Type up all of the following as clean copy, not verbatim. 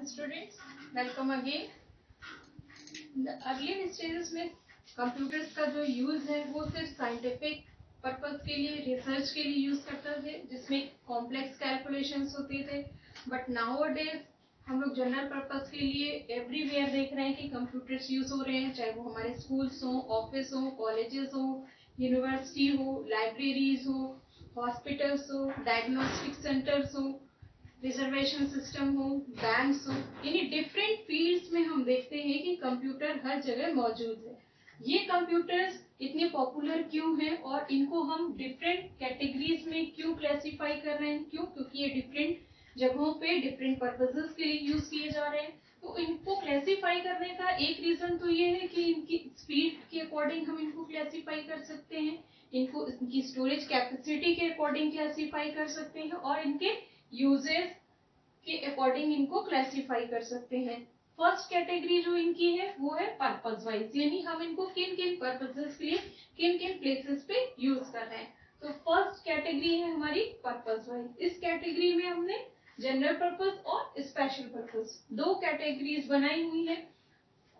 students, welcome again. Earlier stages में computers का जो यूज है वो सिर्फ साइंटिफिक पर्पस के लिए, रिसर्च के लिए यूज करते थे, जिसमें कॉम्प्लेक्स कैलकुलेशंस होते थे. बट नाउअडेज हम लोग जनरल पर्पस के लिए एवरीवेयर देख रहे हैं कि कंप्यूटर्स यूज हो रहे हैं, चाहे वो हमारे स्कूल्स हो, ऑफिस हो, कॉलेजेस हो, यूनिवर्सिटी हो, लाइब्रेरीज हो, हॉस्पिटल्स हो, डायग्नोस्टिक सेंटर्स हो, रिजर्वेशन सिस्टम हो, बैंक्स हो, यानी डिफरेंट फील्ड्स में हम देखते हैं कि कंप्यूटर हर जगह मौजूद है. ये कंप्यूटर्स इतने पॉपुलर क्यों हैं और इनको हम डिफरेंट कैटेगरीज में क्यों क्लासिफाई कर रहे हैं? क्यों? क्योंकि ये डिफरेंट जगहों पे डिफरेंट पर्पसेस के लिए यूज किए जा रहे हैं. तो इनको क्लासिफाई करने का एक रीजन तो ये है कि इनकी स्पीड के अकॉर्डिंग हम इनको क्लासिफाई कर सकते हैं, इनको इनकी स्टोरेज कैपेसिटी के अकॉर्डिंग क्लासिफाई कर सकते हैं और इनके यूजेस के अकॉर्डिंग इनको क्लासिफाई कर सकते हैं. फर्स्ट कैटेगरी जो इनकी है वो है पर्पस वाइज, यानी हम इनको किन किन पर्पसेस के लिए किन किन प्लेसेस पे यूज कर रहे हैं. तो फर्स्ट कैटेगरी है हमारी पर्पस वाइज. इस कैटेगरी में हमने जनरल पर्पस और स्पेशल पर्पस दो कैटेगरीज बनाई हुई है.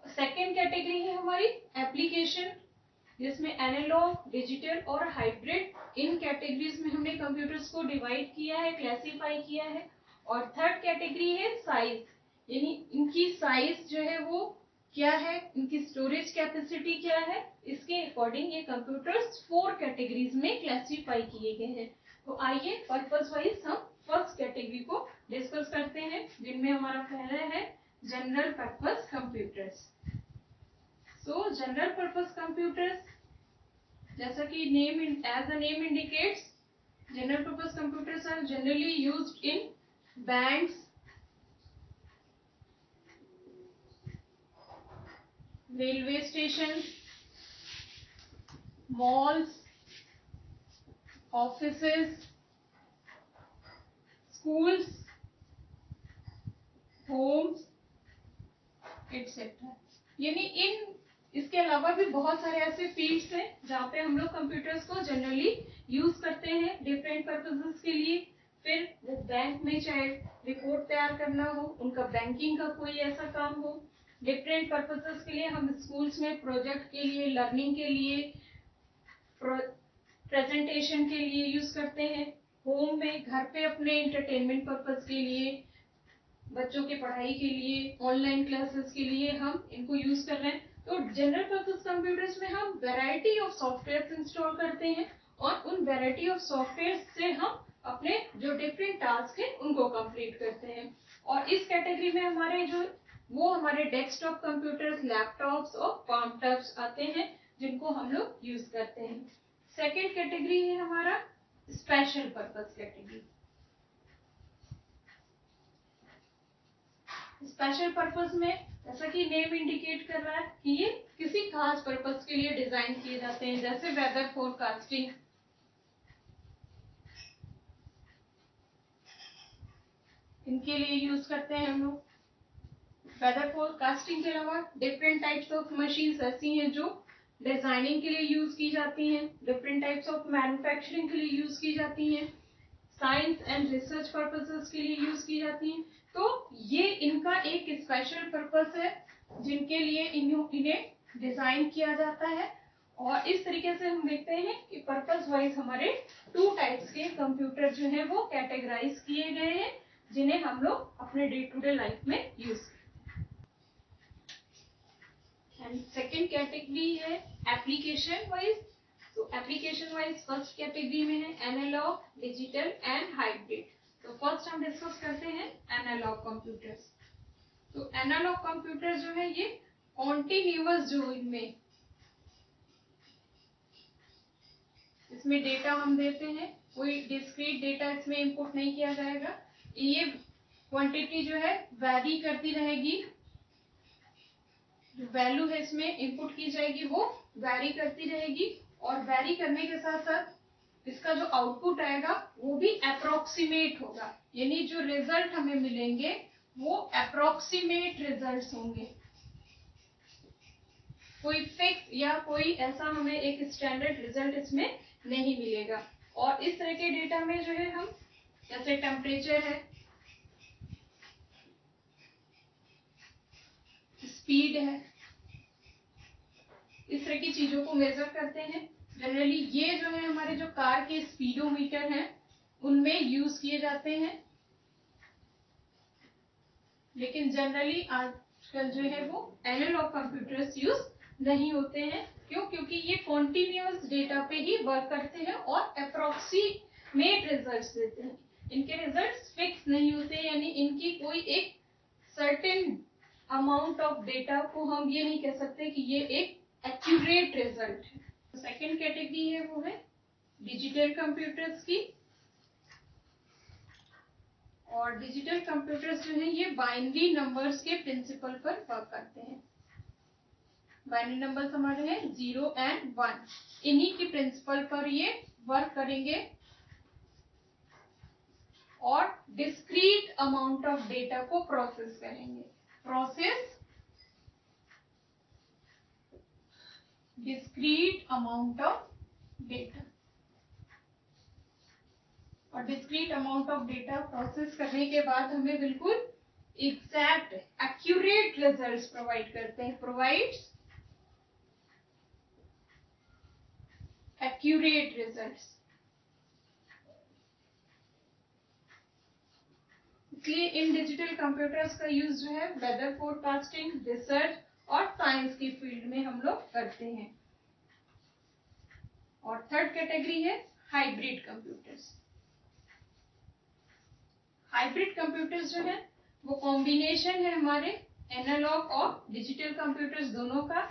सेकेंड कैटेगरी है हमारी एप्लीकेशन, जिसमें एनालॉग, डिजिटल और हाइब्रिड, इन कैटेगरीज में हमने कंप्यूटर्स को डिवाइड किया है, क्लासिफाई किया है. और थर्ड कैटेगरी है साइज, यानी इनकी साइज जो है वो क्या है, इनकी स्टोरेज कैपेसिटी क्या है, इसके अकॉर्डिंग ये कंप्यूटर्स 4 कैटेगरीज में क्लासिफाई किए गए हैं. तो आइए पर्पस वाइज हम फर्स्ट कैटेगरी को डिस्कस करते हैं, जिनमें हमारा पहला है जनरल पर्पस कंप्यूटर्स. सो जनरल पर्पस कंप्यूटर्स, जैसा कि as the name indicates, general purpose computers are generally used in banks, railway stations, malls, offices, schools, homes, etc. यानी इन इसके अलावा भी बहुत सारे ऐसे फील्ड्स हैं जहाँ पे हम लोग कंप्यूटर्स को जनरली यूज करते हैं डिफरेंट पर्पसेस के लिए. फिर वो बैंक में चाहे रिपोर्ट तैयार करना हो, उनका बैंकिंग का कोई ऐसा काम हो, डिफरेंट पर्पसेस के लिए हम स्कूल्स में प्रोजेक्ट के लिए, लर्निंग के लिए, प्रेजेंटेशन के लिए यूज करते हैं. होम में घर पे अपने एंटरटेनमेंट पर्पस के लिए, बच्चों की पढ़ाई के लिए, ऑनलाइन क्लासेस के लिए हम इनको यूज कर रहे हैं. तो जनरल पर्पस कंप्यूटर्स में हम वैरायटी ऑफ सॉफ्टवेयर इंस्टॉल करते हैं और उन वैरायटी ऑफ सॉफ्टवेयर से हम अपने जो डिफरेंट टास्क है उनको कंप्लीट करते हैं. और इस कैटेगरी में हमारे जो वो हमारे डेस्कटॉप कंप्यूटर्स, लैपटॉप्स और palm टॉप्स आते हैं, जिनको हम लोग यूज करते हैं. सेकेंड कैटेगरी है हमारा special purpose category. Special purpose में जैसा कि नेम इंडिकेट कर रहा है कि ये किसी खास पर्पस के लिए डिजाइन किए जाते हैं, जैसे वेदर फोरकास्टिंग, इनके लिए यूज करते हैं हम लोग. वेदर फोरकास्टिंग के अलावा डिफरेंट टाइप्स ऑफ मशीन्स ऐसी हैं जो डिजाइनिंग के लिए यूज की जाती हैं, डिफरेंट टाइप्स ऑफ मैन्युफैक्चरिंग के लिए यूज की जाती हैं, साइंस एंड रिसर्च पर्पसेस के लिए यूज की जाती हैं. तो ये इनका एक स्पेशल पर्पस है जिनके लिए इन्हें डिजाइन किया जाता है. और इस तरीके से हम देखते हैं कि पर्पस वाइज हमारे 2 टाइप्स के कंप्यूटर जो है वो कैटेगराइज किए गए हैं, जिन्हें हम लोग अपने डे टू डे लाइफ में यूज करते हैं. एंड सेकेंड कैटेगरी है एप्लीकेशन वाइज. तो एप्लीकेशन वाइज फर्स्ट कैटेगरी में है एनालॉग, डिजिटल एंड हाइब्रिड. तो फर्स्ट हम डिस्कस करते हैं एनालॉग कंप्यूटर्स. तो एनालॉग कंप्यूटर जो है ये कॉन्टिन्यूअस, जो इनमें इसमें डेटा हम देते हैं, कोई डिस्क्रीट डेटा इसमें इंपुट नहीं किया जाएगा. ये क्वांटिटी जो है वैरी करती रहेगी, जो वैल्यू है इसमें इंपुट की जाएगी वो वैरी करती रहेगी. और वैरी करने के साथ साथ इसका जो आउटपुट आएगा वो भी अप्रोक्सीमेट होगा, यानी जो रिजल्ट हमें मिलेंगे वो अप्रोक्सीमेट रिजल्ट्स होंगे. कोई फिक्स या कोई ऐसा हमें एक स्टैंडर्ड रिजल्ट इसमें नहीं मिलेगा. और इस तरह के डेटा में जो है हम, जैसे टेम्परेचर है, स्पीड है, इस तरह की चीजों को मेजर करते हैं। जनरली ये जो है हमारे जो कार के स्पीडोमीटर हैं उनमें यूज किए जाते हैं, लेकिन जनरली आजकल जो है वो एनालॉग कंप्यूटर्स यूज नहीं होते हैं। क्यों? क्योंकि ये कॉन्टिन्यूअस डेटा पे ही वर्क करते हैं और अप्रोक्सीमेट रिजल्ट्स देते हैं। इनके रिजल्ट्स फिक्स नहीं होते, यानी इनकी कोई एक सर्टेन अमाउंट ऑफ डेटा को हम ये नहीं कह सकते कि ये एक एक्यूरेट रिजल्ट है। सेकेंड कैटेगरी है वो है डिजिटल कंप्यूटर्स की। और डिजिटल कंप्यूटर्स जो है ये बाइनरी नंबर्स के प्रिंसिपल पर वर्क करते हैं। बाइनरी नंबर्स हमारे हैं 0 एंड 1, इन्हीं के प्रिंसिपल पर ये वर्क करेंगे और डिस्क्रीट अमाउंट ऑफ डेटा को प्रोसेस करेंगे। Process discrete amount of data, और discrete amount of data process करने के बाद हमें बिल्कुल एग्जैक्ट एक्यूरेट रिजल्ट्स प्रोवाइड करते हैं। Provides accurate results. इसलिए इन डिजिटल कंप्यूटर्स का यूज जो है वेदर फोरकास्टिंग, रिसर्च और साइंस की फील्ड में हम लोग करते हैं। और थर्ड कैटेगरी है हाइब्रिड कंप्यूटर्स। हाइब्रिड कंप्यूटर्स जो है वो कॉम्बिनेशन है हमारे एनालॉग और डिजिटल कंप्यूटर्स दोनों का।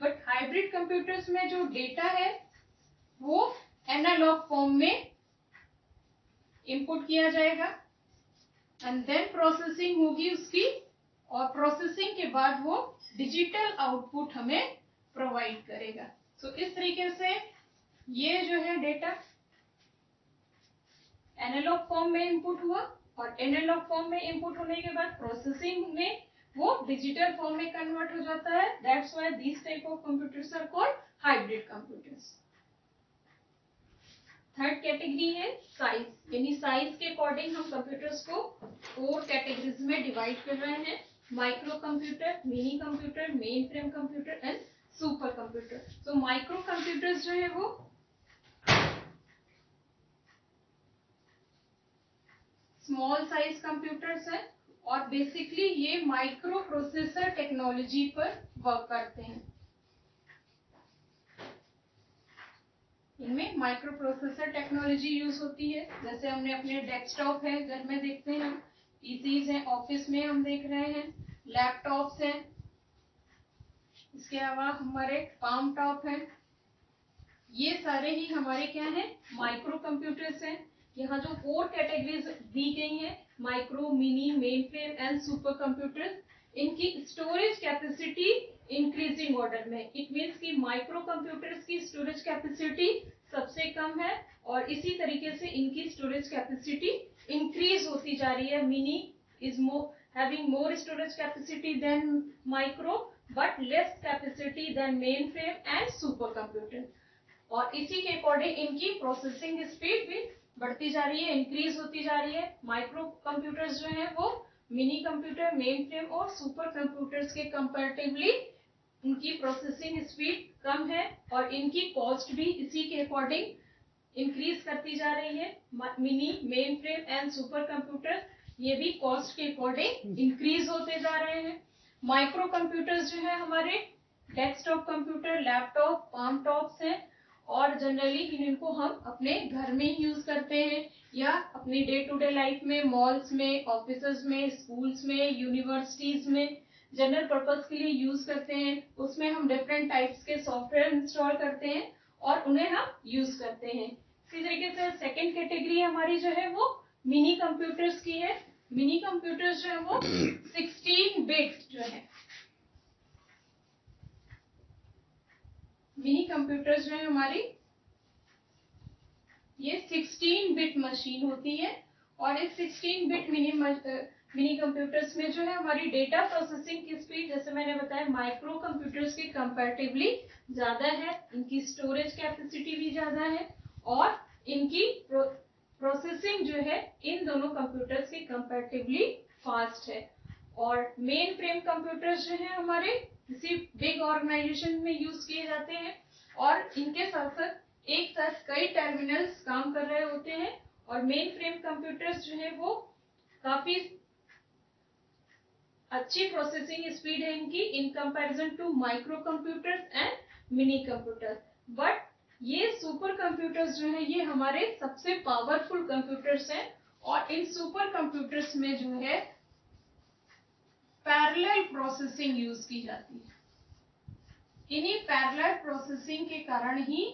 बट हाइब्रिड कंप्यूटर्स में जो डेटा है वो एनालॉग फॉर्म में इनपुट किया जाएगा एंड देन प्रोसेसिंग होगी उसकी, और प्रोसेसिंग के बाद वो डिजिटल आउटपुट हमें प्रोवाइड करेगा। सो इस तरीके से ये जो है डेटा एनालॉग फॉर्म में इनपुट हुआ, और एनालॉग फॉर्म में इनपुट होने के बाद प्रोसेसिंग में वो डिजिटल फॉर्म में कन्वर्ट हो जाता है। That's why this type of computers are called hybrid computers. Third category है साइज, यानी साइज के अकॉर्डिंग हम कंप्यूटर्स को 4 कैटेगरीज में डिवाइड कर रहे हैं। Micro computer, mini computer, main frame computer and super computer. तो माइक्रो कंप्यूटर्स जो है वो स्मॉल साइज कंप्यूटर्स हैं और बेसिकली ये माइक्रो प्रोसेसर टेक्नोलॉजी पर वर्क करते हैं। इनमें माइक्रो प्रोसेसर टेक्नोलॉजी यूज होती है। जैसे हमने अपने डेस्कटॉप है घर में देखते हैं, पीसीज हैं ऑफिस में हम देख रहे हैं, लैपटॉप्स हैं, इसके अलावा हमारे पाम टॉप है, ये सारे ही हमारे क्या हैं, माइक्रो कंप्यूटर्स हैं। यहाँ जो 4 कैटेगरीज दी गई हैं, micro, mini, main frame and super computers, इनकी स्टोरेज कैपेसिटी इंक्रीजिंग ऑर्डर में। इट मीन्स कि माइक्रो कंप्यूटर्स की स्टोरेज कैपेसिटी सबसे कम है और इसी तरीके से इनकी स्टोरेज कैपेसिटी इंक्रीज होती जा रही है। Mini is having more storage capacity than micro but less capacity than mainframe and supercomputer, और इसी के अकॉर्डिंग इनकी प्रोसेसिंग स्पीड भी बढ़ती जा रही है, इंक्रीज होती जा रही है। माइक्रो कंप्यूटर्स जो हैं वो मिनी कंप्यूटर, मेन फ्रेम और सुपर कंप्यूटर्स के कंपैरेटिवली इनकी प्रोसेसिंग स्पीड कम है और इनकी कॉस्ट भी इसी के अकॉर्डिंग इंक्रीज करती जा रही है। Mini, main frame and super computer ये भी कॉस्ट के अकॉर्डिंग इंक्रीज होते जा रहे हैं। माइक्रो कंप्यूटर्स जो है हमारे desktop computer, laptop, palm tops हैं और जनरली इनको हम अपने घर में ही यूज करते हैं या अपनी डे टू डे लाइफ में, मॉल्स में, ऑफिसेज में, स्कूल्स में, यूनिवर्सिटीज में जनरल पर्पस के लिए यूज करते हैं। उसमें हम डिफरेंट टाइप्स के सॉफ्टवेयर इंस्टॉल करते हैं और उन्हें हम यूज करते हैं। इसी तरीके से सेकेंड कैटेगरी हमारी जो है वो मिनी कंप्यूटर्स की है। मिनी कंप्यूटर्स जो है वो 16 बिट जो है, मिनी कंप्यूटर्स जो है हमारी ये 16 बिट मशीन होती है और इस 16 बिट मिनी कंप्यूटर्स में जो है हमारी डेटा प्रोसेसिंग की स्पीड, जैसे मैंने बताया, माइक्रो कंप्यूटर्स के कंपैरेटिवली ज्यादा है। इनकी स्टोरेज कैपेसिटी भी ज्यादा है और इनकी प्रोसेसिंग जो है इन दोनों कंप्यूटर्स के कंपैरेटिवली फास्ट है। और मेन फ्रेम कंप्यूटर्स जो है हमारे किसी बिग ऑर्गेनाइजेशन में यूज किए जाते हैं और इनके साथ साथ एक साथ कई टर्मिनल्स काम कर रहे होते हैं। और मेन फ्रेम कंप्यूटर्स जो है वो काफी अच्छी प्रोसेसिंग स्पीड है इनकी in comparison to micro computers and mini computer. But ये सुपर कंप्यूटर्स जो है ये हमारे सबसे पावरफुल कंप्यूटर्स हैं और इन सुपर कंप्यूटर्स में जो है पैरेलल प्रोसेसिंग यूज की जाती है। इन्हीं पैरेलल प्रोसेसिंग के कारण ही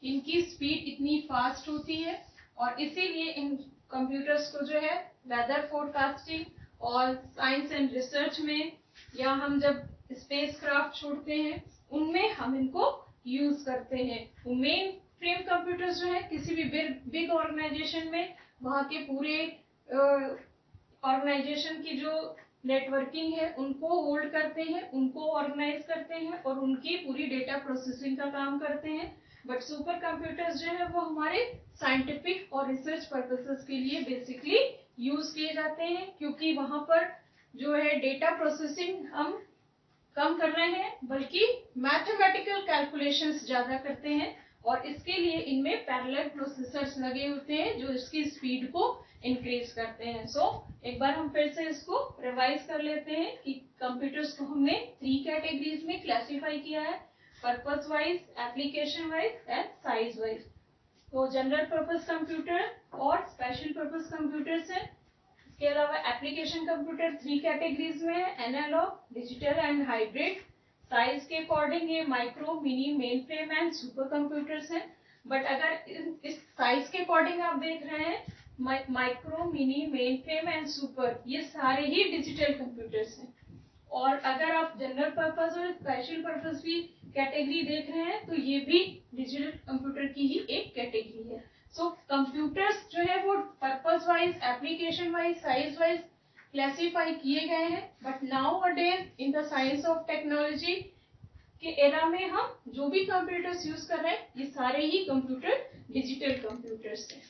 इनकी स्पीड इतनी फास्ट होती है और इसीलिए इन कंप्यूटर्स को जो है वेदर फोरकास्टिंग और साइंस एंड रिसर्च में या हम जब स्पेस क्राफ्ट छोड़ते हैं उनमें हम इनको यूज करते हैं। मेन फ्रेम कंप्यूटर्स जो है किसी भी बिग ऑर्गेनाइजेशन में वहाँ के पूरे ऑर्गेनाइजेशन की जो नेटवर्किंग है उनको होल्ड करते हैं, उनको ऑर्गेनाइज करते हैं और उनकी पूरी डेटा प्रोसेसिंग का काम करते हैं। बट सुपर कंप्यूटर्स जो है वो हमारे साइंटिफिक और रिसर्च पर्पसेस के लिए बेसिकली यूज किए जाते हैं क्योंकि वहां पर जो है डेटा प्रोसेसिंग हम कम कर रहे हैं बल्कि मैथमेटिकल कैलकुलेशंस ज्यादा करते हैं और इसके लिए इनमें पैरेलल प्रोसेसर्स लगे होते हैं जो इसकी स्पीड को इंक्रीज करते हैं। सो एक बार हम फिर से इसको रिवाइज कर लेते हैं कि कंप्यूटर्स को हमने 3 कैटेगरीज में क्लासिफाई किया है, purpose wise, application wise and size wise. तो जनरल पर्पस कंप्यूटर और स्पेशल पर्पस कंप्यूटर्स हैं। इसके अलावा एप्लीकेशन कंप्यूटर 3 कैटेगरीज में है, analog, digital and hybrid. Size के अकॉर्डिंग ये micro, mini, main frame and super computers हैं। बट अगर इस साइज के अकॉर्डिंग आप देख रहे हैं micro, mini, main frame and super ये सारे ही डिजिटल कंप्यूटर्स हैं। और अगर आप जनरल पर्पस और स्पेशल पर्पस भी कैटेगरी देख रहे हैं तो ये भी डिजिटल कंप्यूटर की ही एक कैटेगरी है। सो कंप्यूटर्स जो है वो purpose wise, application wise, size wise classify किए गए हैं। But now a days in the science of technology के एरा में हम जो भी कंप्यूटर्स यूज कर रहे हैं ये सारे ही कंप्यूटर डिजिटल कंप्यूटर्स हैं।